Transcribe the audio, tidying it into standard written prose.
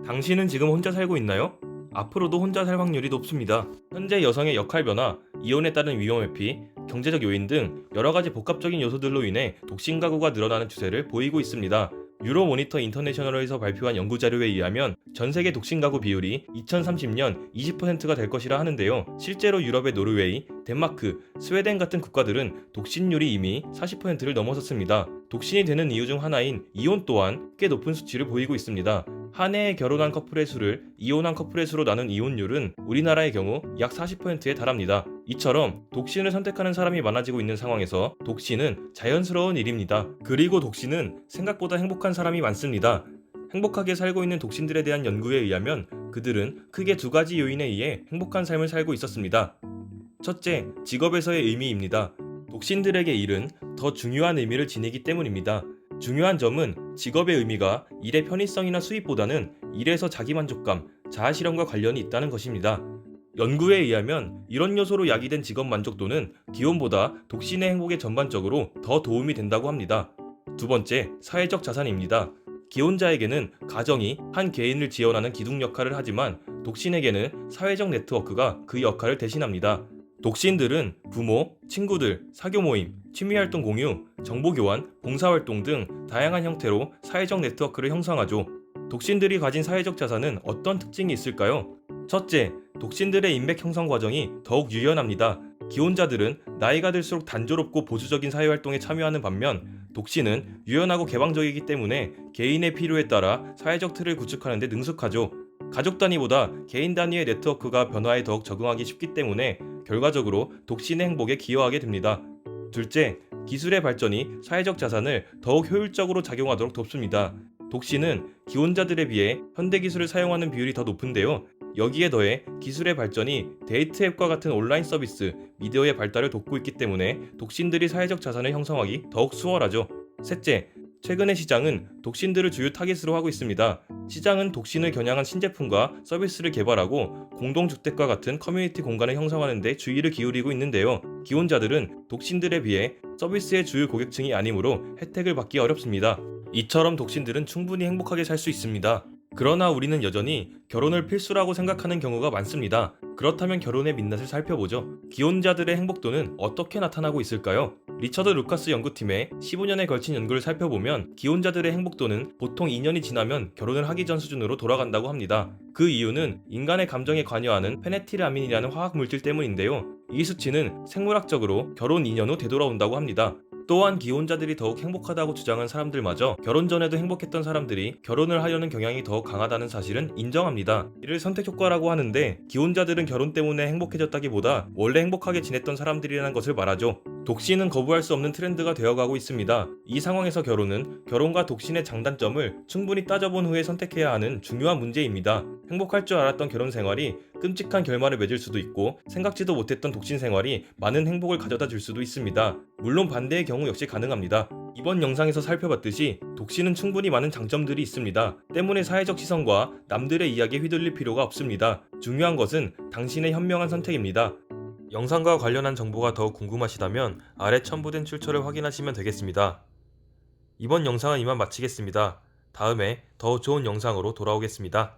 당신은 지금 혼자 살고 있나요? 앞으로도 혼자 살 확률이 높습니다. 현재 여성의 역할 변화, 이혼에 따른 위험 회피, 경제적 요인 등 여러 가지 복합적인 요소들로 인해 독신 가구가 늘어나는 추세를 보이고 있습니다. 유로모니터 인터내셔널에서 발표한 연구 자료에 의하면 전 세계 독신 가구 비율이 2030년 20%가 될 것이라 하는데요. 실제로 유럽의 노르웨이, 덴마크, 스웨덴 같은 국가들은 독신율이 이미 40%를 넘어섰습니다. 독신이 되는 이유 중 하나인 이혼 또한 꽤 높은 수치를 보이고 있습니다. 한 해에 결혼한 커플의 수를 이혼한 커플의 수로 나눈 이혼율은 우리나라의 경우 약 40%에 달합니다. 이처럼 독신을 선택하는 사람이 많아지고 있는 상황에서 독신은 자연스러운 일입니다. 그리고 독신은 생각보다 행복한 사람이 많습니다. 행복하게 살고 있는 독신들에 대한 연구에 의하면 그들은 크게 두 가지 요인에 의해 행복한 삶을 살고 있었습니다. 첫째, 직업에서의 의미입니다. 독신들에게 일은 더 중요한 의미를 지니기 때문입니다. 중요한 점은 직업의 의미가 일의 편의성이나 수입보다는 일에서 자기만족감, 자아실현과 관련이 있다는 것입니다. 연구에 의하면 이런 요소로 야기된 직업 만족도는 기혼보다 독신의 행복에 전반적으로 더 도움이 된다고 합니다. 두 번째, 사회적 자산입니다. 기혼자에게는 가정이 한 개인을 지원하는 기둥 역할을 하지만 독신에게는 사회적 네트워크가 그 역할을 대신합니다. 독신들은 부모, 친구들, 사교 모임, 취미활동 공유, 정보교환, 봉사활동 등 다양한 형태로 사회적 네트워크를 형성하죠. 독신들이 가진 사회적 자산은 어떤 특징이 있을까요? 첫째, 독신들의 인맥 형성 과정이 더욱 유연합니다. 기혼자들은 나이가 들수록 단조롭고 보수적인 사회활동에 참여하는 반면 독신은 유연하고 개방적이기 때문에 개인의 필요에 따라 사회적 틀을 구축하는 데 능숙하죠. 가족 단위보다 개인 단위의 네트워크가 변화에 더욱 적응하기 쉽기 때문에 결과적으로 독신의 행복에 기여하게 됩니다. 둘째, 기술의 발전이 사회적 자산을 더욱 효율적으로 작용하도록 돕습니다. 독신은 기혼자들에 비해 현대 기술을 사용하는 비율이 더 높은데요. 여기에 더해 기술의 발전이 데이트 앱과 같은 온라인 서비스, 미디어의 발달을 돕고 있기 때문에 독신들이 사회적 자산을 형성하기 더욱 수월하죠. 셋째, 최근의 시장은 독신들을 주요 타깃으로 하고 있습니다. 시장은 독신을 겨냥한 신제품과 서비스를 개발하고 공동주택과 같은 커뮤니티 공간을 형성하는 데 주의를 기울이고 있는데요. 기혼자들은 독신들에 비해 서비스의 주요 고객층이 아니므로 혜택을 받기 어렵습니다. 이처럼 독신들은 충분히 행복하게 살 수 있습니다. 그러나 우리는 여전히 결혼을 필수라고 생각하는 경우가 많습니다. 그렇다면 결혼의 민낯을 살펴보죠. 기혼자들의 행복도는 어떻게 나타나고 있을까요? 리처드 루카스 연구팀의 15년에 걸친 연구를 살펴보면 기혼자들의 행복도는 보통 2년이 지나면 결혼을 하기 전 수준으로 돌아간다고 합니다. 그 이유는 인간의 감정에 관여하는 페네틸아민이라는 화학 물질 때문인데요. 이 수치는 생물학적으로 결혼 2년 후 되돌아온다고 합니다. 또한 기혼자들이 더욱 행복하다고 주장한 사람들마저 결혼 전에도 행복했던 사람들이 결혼을 하려는 경향이 더 강하다는 사실은 인정합니다. 이를 선택 효과라고 하는데 기혼자들은 결혼 때문에 행복해졌다기보다 원래 행복하게 지냈던 사람들이라는 것을 말하죠. 독신은 거부할 수 없는 트렌드가 되어가고 있습니다. 이 상황에서 결혼은 결혼과 독신의 장단점을 충분히 따져본 후에 선택해야 하는 중요한 문제입니다. 행복할 줄 알았던 결혼 생활이 끔찍한 결말을 맺을 수도 있고 생각지도 못했던 독신 생활이 많은 행복을 가져다 줄 수도 있습니다. 물론 반대의 경우 역시 가능합니다. 이번 영상에서 살펴봤듯이 독신은 충분히 많은 장점들이 있습니다. 때문에 사회적 시선과 남들의 이야기에 휘둘릴 필요가 없습니다. 중요한 것은 당신의 현명한 선택입니다. 영상과 관련한 정보가 더욱 궁금하시다면 아래 첨부된 출처를 확인하시면 되겠습니다. 이번 영상은 이만 마치겠습니다. 다음에 더 좋은 영상으로 돌아오겠습니다.